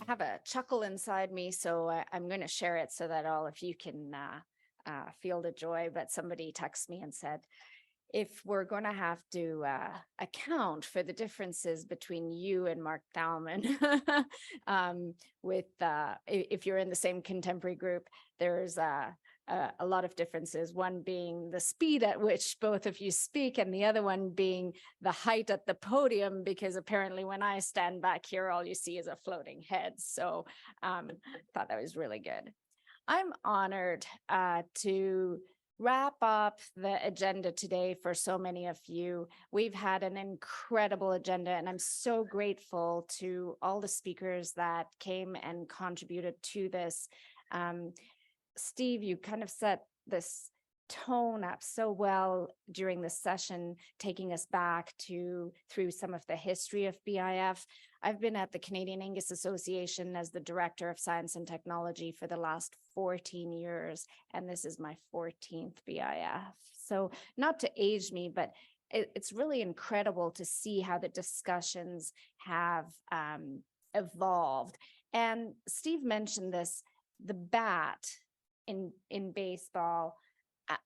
have a chuckle inside me, so I'm going to share it so that all of you can feel the joy. But somebody texted me and said, if we're going to have to account for the differences between you and Mark Thalman, if you're in the same contemporary group, there's a lot of differences. One being the speed at which both of you speak, and the other one being the height at the podium, because apparently when I stand back here, all you see is a floating head. So I thought that was really good. I'm honored to wrap up the agenda today for so many of you. We've had an incredible agenda, and I'm so grateful to all the speakers that came and contributed to this. Steve, you kind of set this tone up so well during this session, taking us back through some of the history of BIF. I've been at the Canadian Angus Association as the Director of Science and Technology for the last 14 years, and this is my 14th BIF. So not to age me, but it's really incredible to see how the discussions have evolved. And Steve mentioned this, the bat in baseball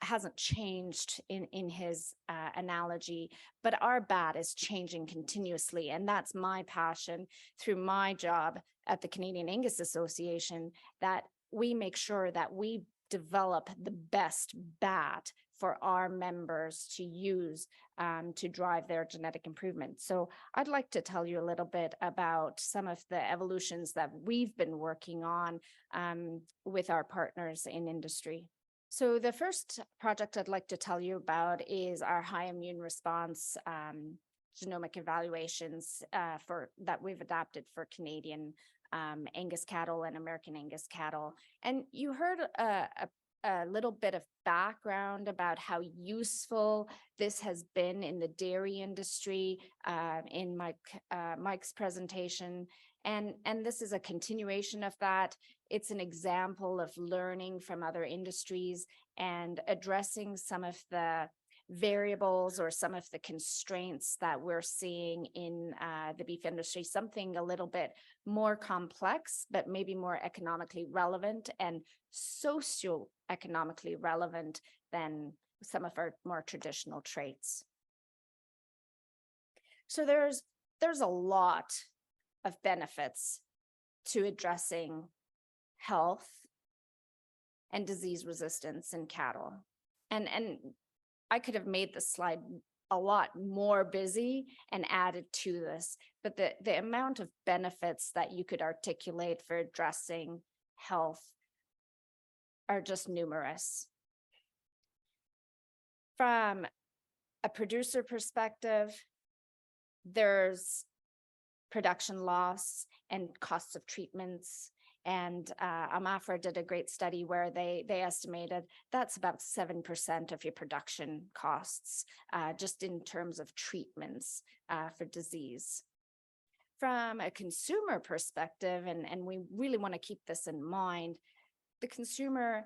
hasn't changed in his analogy, but our bat is changing continuously. And that's my passion through my job at the Canadian Angus Association, that we make sure that we develop the best bat for our members to use to drive their genetic improvement. So I'd like to tell you a little bit about some of the evolutions that we've been working on with our partners in industry. So the first project I'd like to tell you about is our high immune response genomic evaluations that we've adapted for Canadian Angus cattle and American Angus cattle. And you heard a little bit of background about how useful this has been in the dairy industry in Mike's presentation. And this is a continuation of that. It's an example of learning from other industries and addressing some of the variables or some of the constraints that we're seeing in the beef industry, something a little bit more complex, but maybe more economically relevant and socioeconomically relevant than some of our more traditional traits. So there's a lot of benefits to addressing health and disease resistance in cattle. And I could have made this slide a lot more busy and added to this, but the amount of benefits that you could articulate for addressing health are just numerous. From a producer perspective, there's production loss and costs of treatments. And Amafra did a great study where they estimated that's about 7% of your production costs, just in terms of treatments for disease. From a consumer perspective, and we really want to keep this in mind, the consumer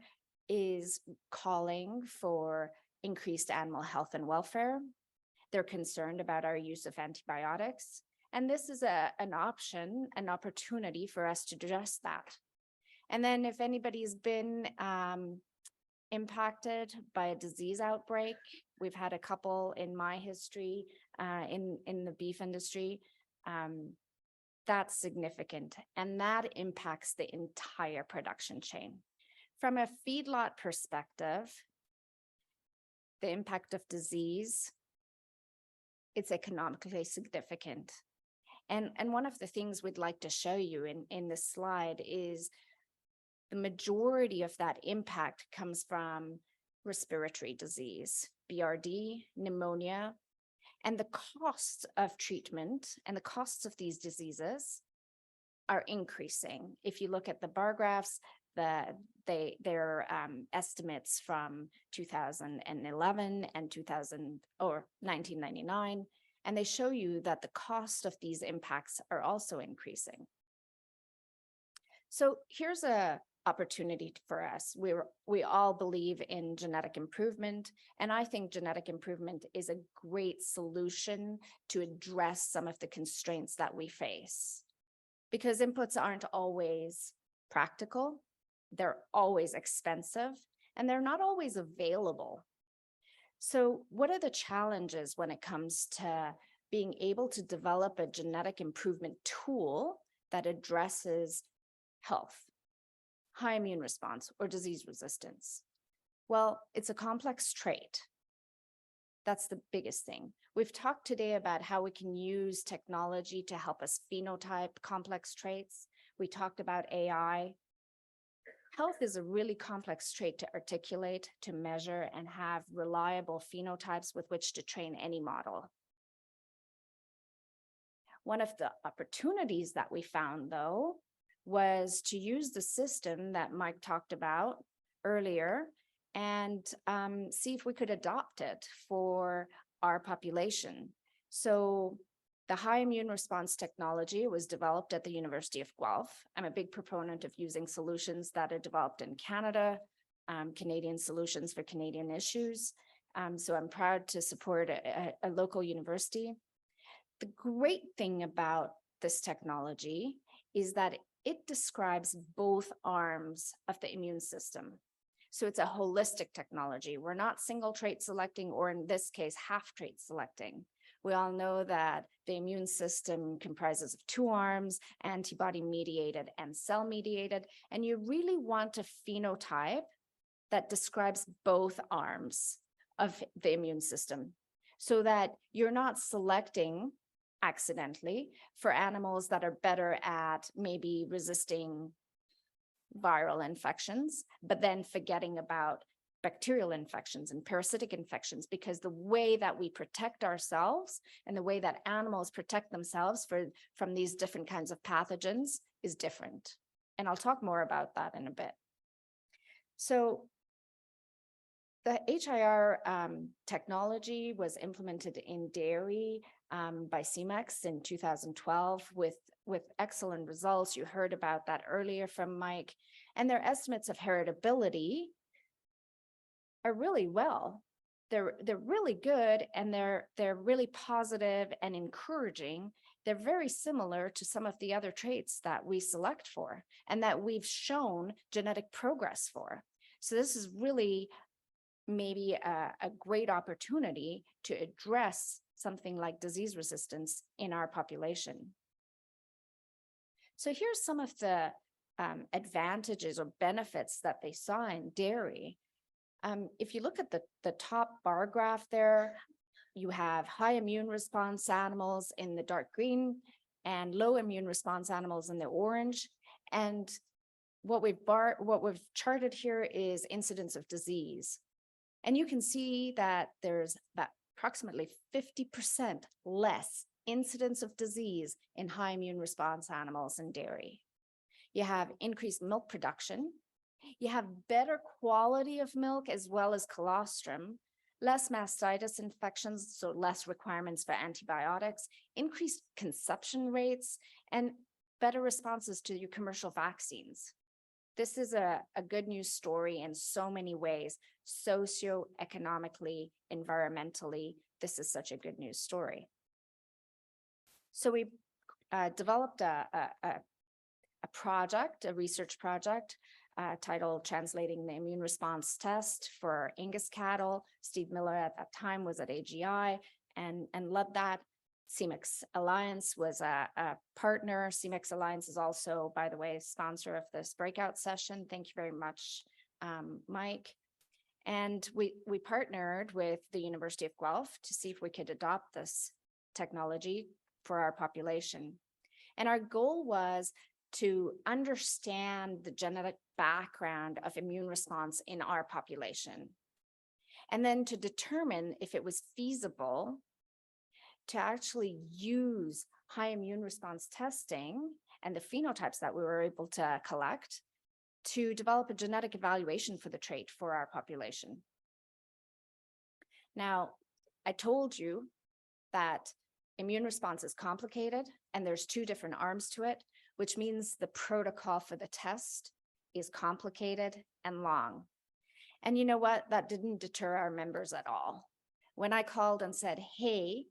is calling for increased animal health and welfare. They're concerned about our use of antibiotics. And this is an option, an opportunity for us to address that. And then if anybody's been impacted by a disease outbreak, we've had a couple in my history in the beef industry, that's significant. And that impacts the entire production chain. From a feedlot perspective, the impact of disease, it's economically significant. And one of the things we'd like to show you in this slide is the majority of that impact comes from respiratory disease, BRD, pneumonia, and the costs of treatment and the costs of these diseases are increasing. If you look at the bar graphs, their estimates from 2011 and 1999, and they show you that the cost of these impacts are also increasing. So here's an opportunity for us. We all believe in genetic improvement, and I think genetic improvement is a great solution to address some of the constraints that we face. because inputs aren't always practical, they're always expensive, and they're not always available. So what are the challenges when it comes to being able to develop a genetic improvement tool that addresses health, high immune response, or disease resistance? Well, it's a complex trait. That's the biggest thing. We've talked today about how we can use technology to help us phenotype complex traits. We talked about AI. Health is a really complex trait to articulate, to measure, and have reliable phenotypes with which to train any model. One of the opportunities that we found, though, was to use the system that Mike talked about earlier and see if we could adopt it for our population. So the high immune response technology was developed at the University of Guelph. I'm a big proponent of using solutions that are developed in Canada, Canadian solutions for Canadian issues. So I'm proud to support a local university. The great thing about this technology is that it describes both arms of the immune system. So it's a holistic technology. We're not single trait selecting, or in this case, half trait selecting. We all know that the immune system comprises of two arms, antibody mediated and cell mediated, and you really want a phenotype that describes both arms of the immune system so that you're not selecting accidentally for animals that are better at maybe resisting viral infections, but then forgetting about bacterial infections and parasitic infections, because the way that we protect ourselves and the way that animals protect themselves from these different kinds of pathogens is different. And I'll talk more about that in a bit. So the HIR technology was implemented in dairy by CEMEX in 2012 with excellent results. You heard about that earlier from Mike, and their estimates of heritability are really well. They're really good, and they're really positive and encouraging. They're very similar to some of the other traits that we select for and that we've shown genetic progress for. So this is really maybe a great opportunity to address something like disease resistance in our population. So here's some of the advantages or benefits that they saw in dairy. If you look at the top bar graph there, you have high immune response animals in the dark green and low immune response animals in the orange. And what we've charted here is incidence of disease. And you can see that there's about approximately 50% less incidence of disease in high immune response animals in dairy. You have increased milk production. You have better quality of milk as well as colostrum, less mastitis infections, so less requirements for antibiotics, increased consumption rates, and better responses to your commercial vaccines. This is a good news story in so many ways, socioeconomically, environmentally. This is such a good news story. So we developed a project, a research project titled Translating the Immune Response Test for Angus Cattle. Steve Miller at that time was at AGI and led that. CEMEX Alliance was a partner. CEMEX Alliance is also, by the way, sponsor of this breakout session. Thank you very much, Mike. And we partnered with the University of Guelph to see if we could adopt this technology for our population. And our goal was to understand the genetic background of immune response in our population, and then to determine if it was feasible to actually use high immune response testing and the phenotypes that we were able to collect to develop a genetic evaluation for the trait for our population. Now, I told you that immune response is complicated and there's two different arms to it, which means the protocol for the test is complicated and long. And you know what? That didn't deter our members at all. When I called and said, hey,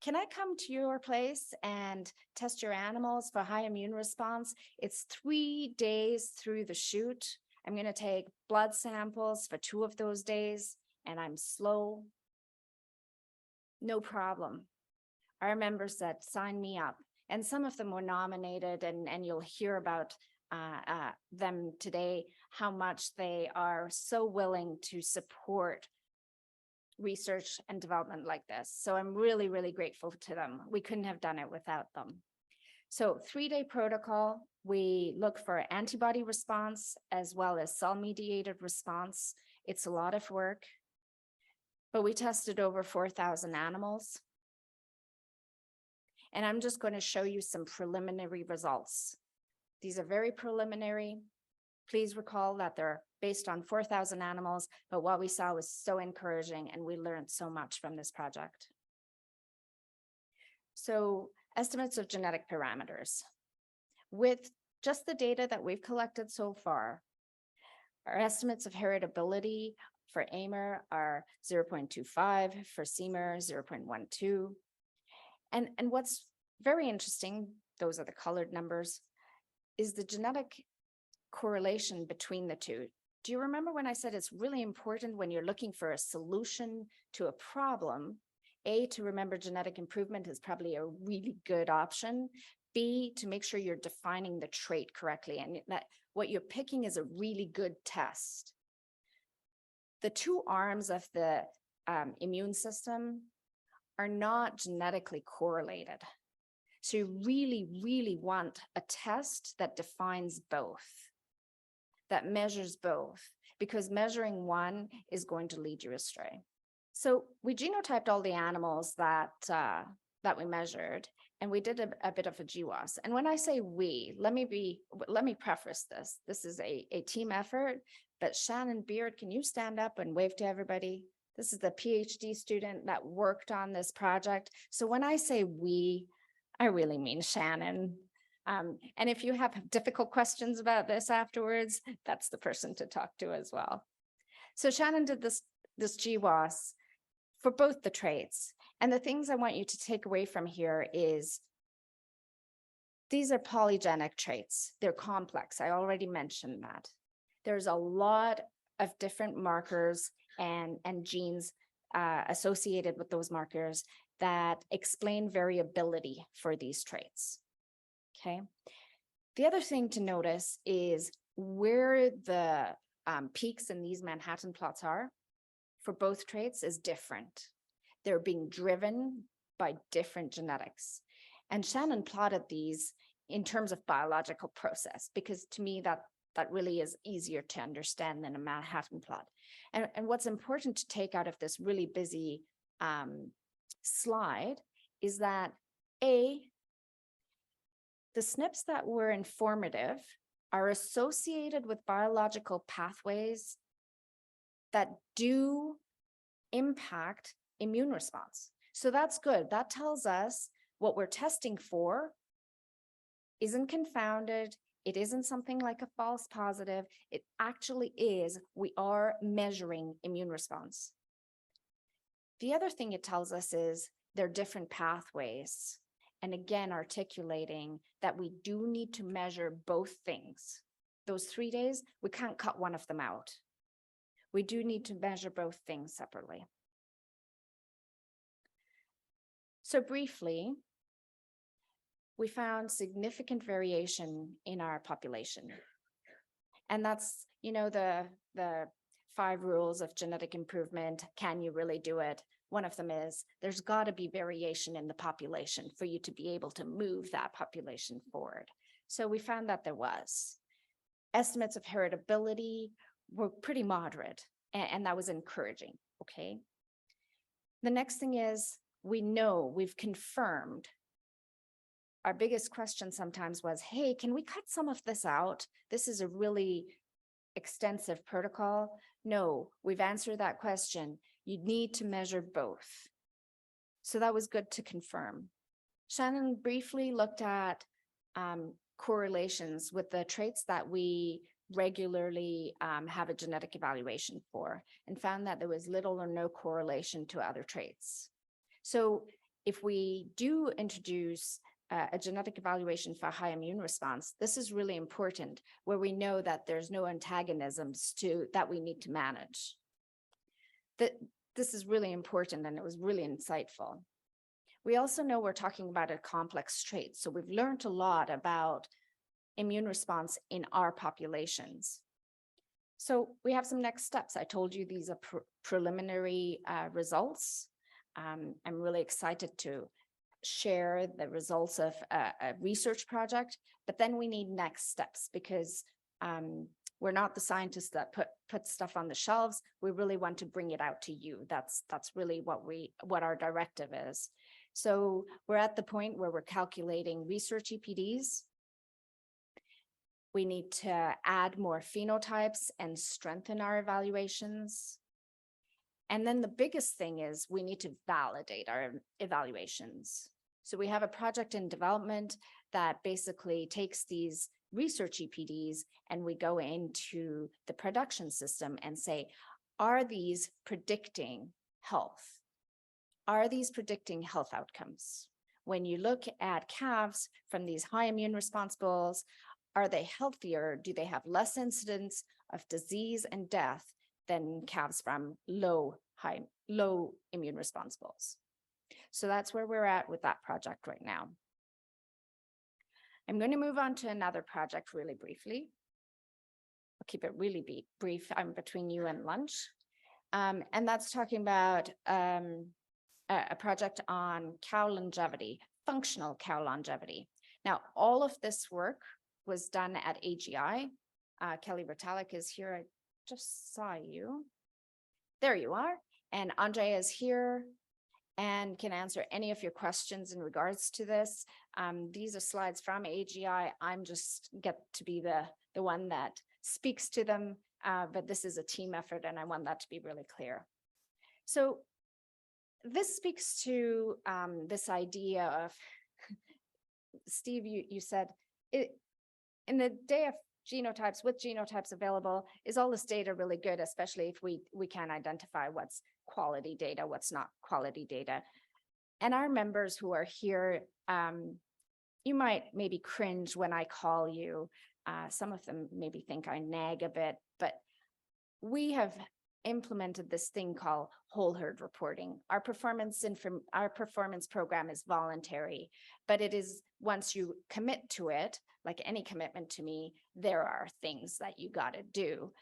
can I come to your place and test your animals for high immune response? It's 3 days through the shoot. I'm going to take blood samples for 2 of those days, and I'm slow. No problem. Our members said, sign me up. And some of them were nominated, and you'll hear about them today, how much they are so willing to support research and development like this. So I'm really, really grateful to them. We couldn't have done it without them. So 3-day protocol, we look for antibody response as well as cell-mediated response. It's a lot of work, but we tested over 4,000 animals. And I'm just going to show you some preliminary results. These are very preliminary. Please recall that they're based on 4,000 animals, but what we saw was so encouraging, and we learned so much from this project. So estimates of genetic parameters. With just the data that we've collected so far, our estimates of heritability for AIMer are 0.25, for CMER 0.12. And what's very interesting, those are the colored numbers, is the genetic correlation between the two. Do you remember when I said it's really important when you're looking for a solution to a problem, A, to remember genetic improvement is probably a really good option, B, to make sure you're defining the trait correctly, and that what you're picking is a really good test. The two arms of the immune system are not genetically correlated. So you really, really want a test that defines both, that measures both, because measuring one is going to lead you astray. So we genotyped all the animals that we measured, and we did a bit of a GWAS. And when I say we, let me preface this. This is a team effort, but Shannon Beard, can you stand up and wave to everybody? This is the PhD student that worked on this project. So when I say we, I really mean Shannon. And if you have difficult questions about this afterwards, that's the person to talk to as well. So Shannon did this GWAS for both the traits. And the things I want you to take away from here is these are polygenic traits. They're complex. I already mentioned that. There's a lot of different markers and genes associated with those markers that explain variability for these traits. Okay. The other thing to notice is where the peaks in these Manhattan plots are for both traits is different. They're being driven by different genetics. And Shannon plotted these in terms of biological process, because to me that really is easier to understand than a Manhattan plot. And what's important to take out of this really busy slide is that the SNPs that were informative are associated with biological pathways that do impact immune response. So that's good. That tells us what we're testing for isn't confounded. It isn't something like a false positive. It actually is, we are measuring immune response. The other thing it tells us is there are different pathways. And again, articulating that we do need to measure both things. Those 3 days, we can't cut one of them out. We do need to measure both things separately. So briefly, we found significant variation in our population. And that's, the 5 rules of genetic improvement. Can you really do it? One of them is there's got to be variation in the population for you to be able to move that population forward. So we found that there was. Estimates of heritability were pretty moderate, and that was encouraging, okay? The next thing is we've confirmed. Our biggest question sometimes was, hey, can we cut some of this out? This is a really extensive protocol. No, we've answered that question. You need to measure both. So that was good to confirm. Shannon briefly looked at correlations with the traits that we regularly have a genetic evaluation for, and found that there was little or no correlation to other traits. So if we do introduce a genetic evaluation for high immune response, this is really important, where we know that there's no antagonisms that we need to manage. This is really important, and it was really insightful. We also know we're talking about a complex trait, so we've learned a lot about immune response in our populations. So we have some next steps. I told you these are preliminary results. I'm really excited to share the results of a research project, but then we need next steps, because we're not the scientists that put stuff on the shelves. We really want to bring it out to you. That's really what our directive is. So we're at the point where we're calculating research EPDs. We need to add more phenotypes and strengthen our evaluations. And then the biggest thing is we need to validate our evaluations. So we have a project in development that basically takes these research EPDs and we go into the production system and say, are these predicting health? Are these predicting health outcomes? When you look at calves from these high immune response bulls, are they healthier? Do they have less incidence of disease and death than calves from low immune response bulls? So that's where we're at with that project right now. I'm going to move on to another project really briefly. I'll keep it really brief. I'm between you and lunch. And that's talking about a project on cow longevity, functional cow longevity. Now, all of this work was done at AGI. Kelly Bertalik is here. I just saw you. There you are. And Andrea is here and can answer any of your questions in regards to this. These are slides from AGI. I'm just get to be the one that speaks to them, but this is a team effort and I want that to be really clear. So this speaks to this idea of, Steve, you said, in the day of genotypes, with genotypes available, is all this data really good, especially if we can identify what's quality data, what's not quality data. And our members who are here, you might maybe cringe when I call you. Some of them maybe think I nag a bit, but we have implemented this thing called whole herd reporting. Our performance program is voluntary, but it is, once you commit to it, like any commitment to me, there are things that you got to do,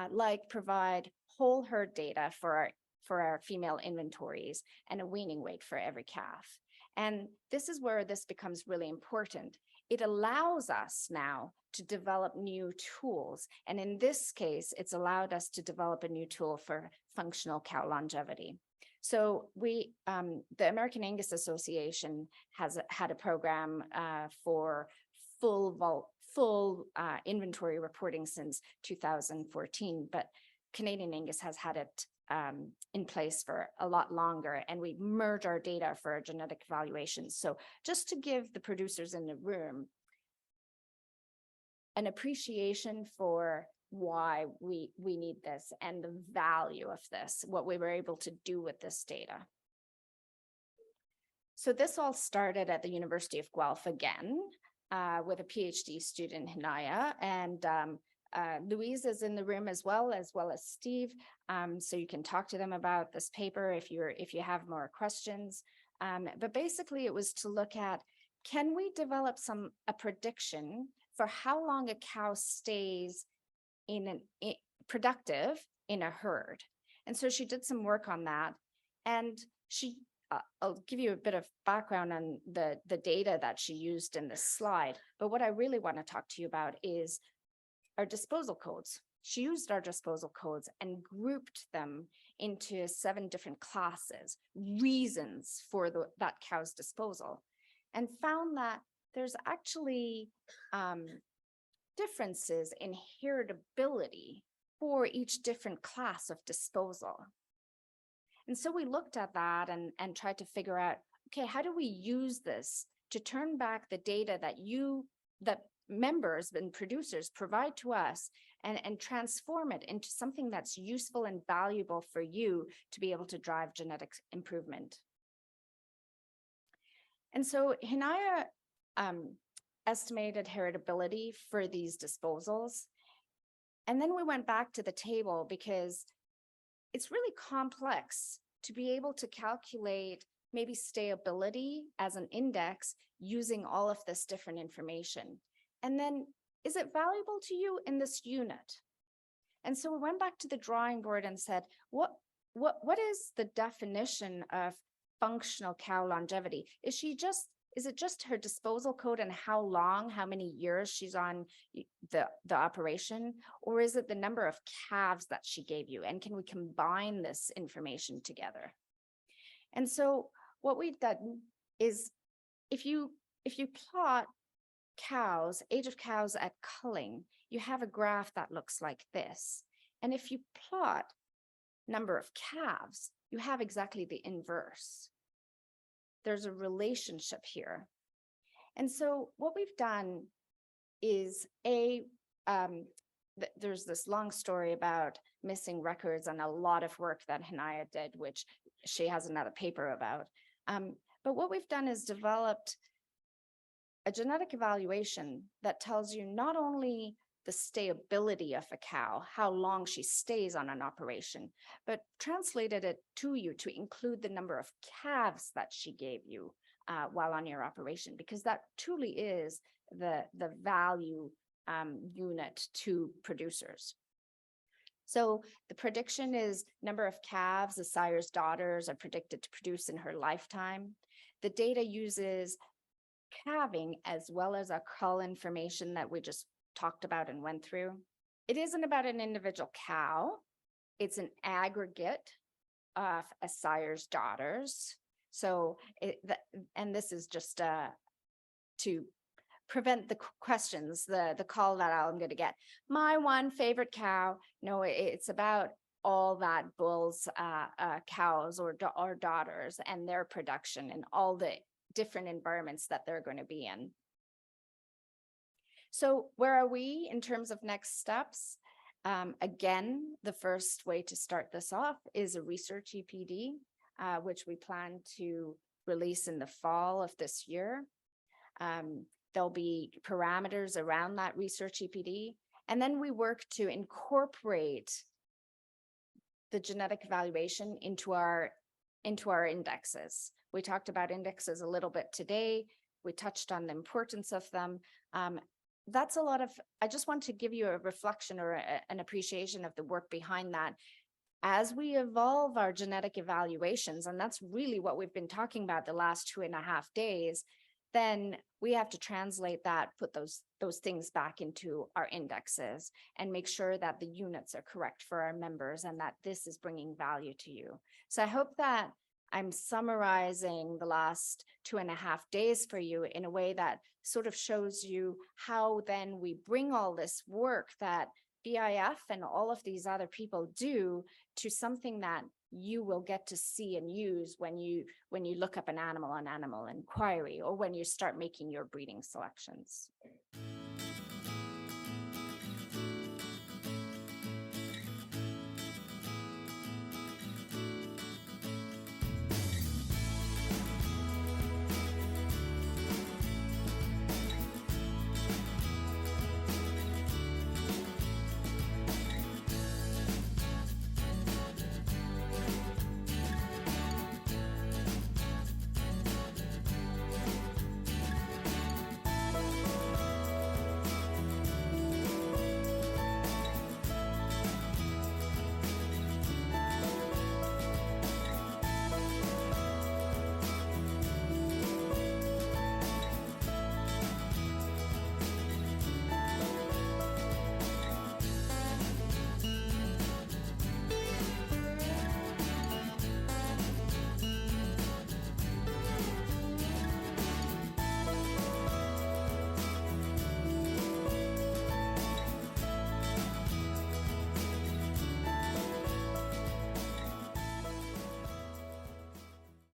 like provide whole herd data for our female inventories and a weaning weight for every calf. And this is where this becomes really important. It allows us now to develop new tools. And in this case, it's allowed us to develop a new tool for functional cow longevity. So the American Angus Association has had a program for full inventory reporting since 2014, but Canadian Angus has had it in place for a lot longer, and we merge our data for our genetic evaluations. So just to give the producers in the room an appreciation for why we need this and the value of this, what we were able to do with this data. So this all started at the University of Guelph again with a PhD student, Hinaya, and Louise is in the room as well as Steve. So you can talk to them about this paper if you have more questions. But basically it was to look at, can we develop a prediction for how long a cow stays productive in a herd? And so she did some work on that, and I'll give you a bit of background on the data that she used in this slide. But what I really want to talk to you about is our disposal codes. She used our disposal codes and grouped them into 7 different classes, reasons for that cow's disposal, and found that there's actually differences in heritability for each different class of disposal. And so we looked at that and tried to figure out, okay, how do we use this to turn back the data that members and producers provide to us and transform it into something that's useful and valuable for you to be able to drive genetic improvement. And so Hinaya estimated heritability for these disposals. And then we went back to the table because it's really complex to be able to calculate maybe stability as an index using all of this different information. And then, is it valuable to you in this unit? And so we went back to the drawing board and said, what is the definition of functional cow longevity? Is it just her disposal code and how long, how many years she's on the operation? Or is it the number of calves that she gave you? And can we combine this information together? And so what we've done is if you plot cows, age of cows at culling, you have a graph that looks like this. And if you plot number of calves, you have exactly the inverse. There's a relationship here. And so what we've done is there's this long story about missing records and a lot of work that Hinaya did, which she has another paper about. But what we've done is developed a genetic evaluation that tells you not only the stability of a cow, how long she stays on an operation, but translated it to you to include the number of calves that she gave you while on your operation, because that truly is the value unit to producers. So the prediction is number of calves the sire's daughters are predicted to produce in her lifetime. The data uses calving as well as our cull information that we just talked about and went through. It isn't about an individual cow. It's an aggregate of a sire's daughters. So, and this is just to prevent the questions, the call that I'm going to get. My one favorite cow. No, it's about all that bulls, cows or daughters and their production and all the different environments that they're going to be in. So where are we in terms of next steps? Again, the first way to start this off is a research EPD, which we plan to release in the fall of this year. There'll be parameters around that research EPD, and then we work to incorporate the genetic evaluation into our indexes. We talked about indexes a little bit today. We touched on the importance of them. That's a lot of, I just want to give you a reflection or an appreciation of the work behind that. As we evolve our genetic evaluations, and that's really what we've been talking about the last 2.5 days, then we have to translate that, put those things back into our indexes and make sure that the units are correct for our members and that this is bringing value to you. So I hope that I'm summarizing the last 2.5 days for you in a way that sort of shows you how then we bring all this work that BIF and all of these other people do to something that you will get to see and use when you look up an animal on Animal Inquiry or when you start making your breeding selections.